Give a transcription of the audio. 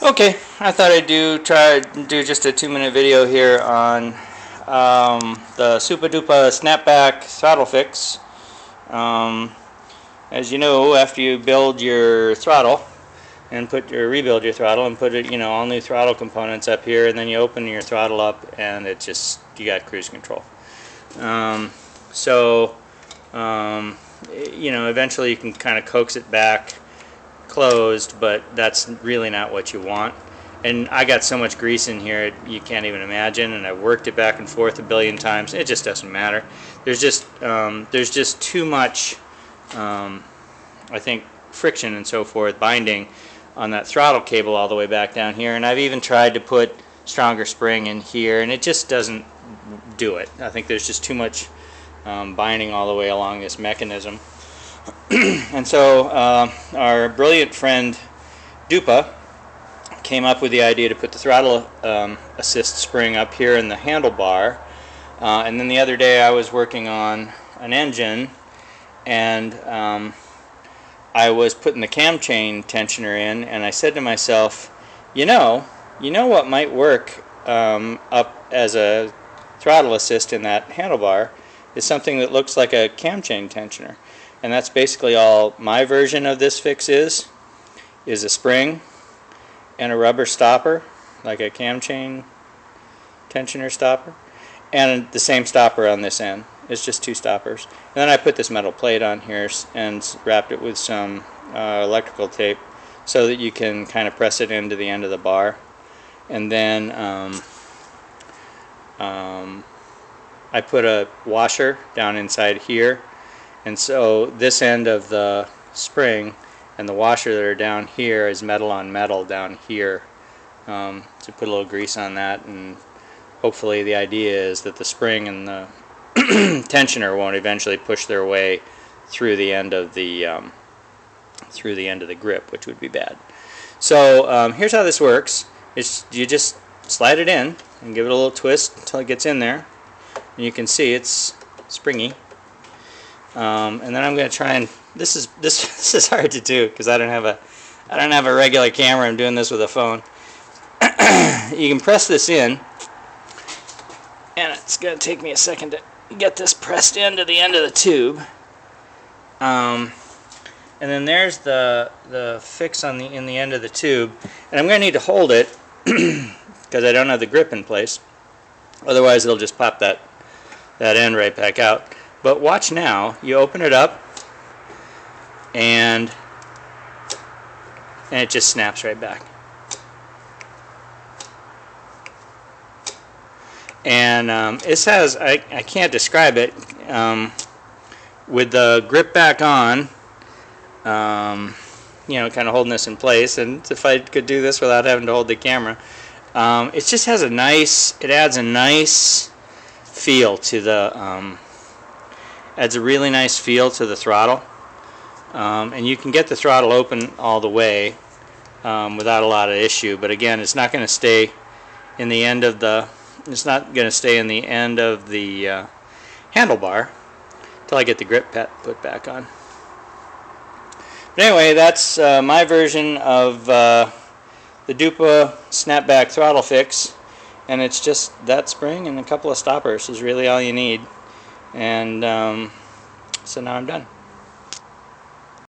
Okay, I thought I'd try to do just a 2-minute video here on the Supa Dupa Snapback throttle fix. As you know, after you build your throttle and rebuild your throttle and put it, all new throttle components up here, and then you open your throttle up and it just, you got cruise control. Eventually you can kind of coax it back closed, but that's really not what you want. And I got so much grease in here you can't even imagine, and I've worked it back and forth a billion times. It just doesn't matter. There's just too much I think friction and so forth, binding on that throttle cable all the way back down here, and I've even tried to put stronger spring in here and it just doesn't do it. I think there's just too much binding all the way along this mechanism. And so our brilliant friend Dupa came up with the idea to put the throttle assist spring up here in the handlebar, and then the other day I was working on an engine and I was putting the cam chain tensioner in, and I said to myself, you know what might work up as a throttle assist in that handlebar is something that looks like a cam chain tensioner. And that's basically all my version of this fix is a spring and a rubber stopper, like a cam chain tensioner stopper, and the same stopper on this end. It's just two stoppers. And then I put this metal plate on here and wrapped it with some electrical tape so that you can kind of press it into the end of the bar. And then I put a washer down inside here, and so this end of the spring and the washer that are down here is metal on metal down here. So put a little grease on that, and hopefully the idea is that the spring and the tensioner won't eventually push their way through the end of the grip, which would be bad. So here's how this works. You just slide it in and give it a little twist until it gets in there, and you can see it's springy. And then I'm going to try and this is hard to do because I don't have a regular camera. I'm doing this with a phone. You can press this in, and it's going to take me a second to get this pressed into the end of the tube. And then there's the fix in the end of the tube, and I'm going to need to hold it because I don't have the grip in place. Otherwise, it'll just pop that end right back out. But watch now. You open it up, and it just snaps right back. And this has, I can't describe it, with the grip back on, kind of holding this in place, and if I could do this without having to hold the camera, it just has it adds a nice feel to the, adds a really nice feel to the throttle. And you can get the throttle open all the way without a lot of issue, but again, it's not going to stay in the end of the handlebar until I get the grip put back on. But anyway, that's my version of the Dupa Snapback throttle fix, and it's just that spring and a couple of stoppers is really all you need. And so now I'm done.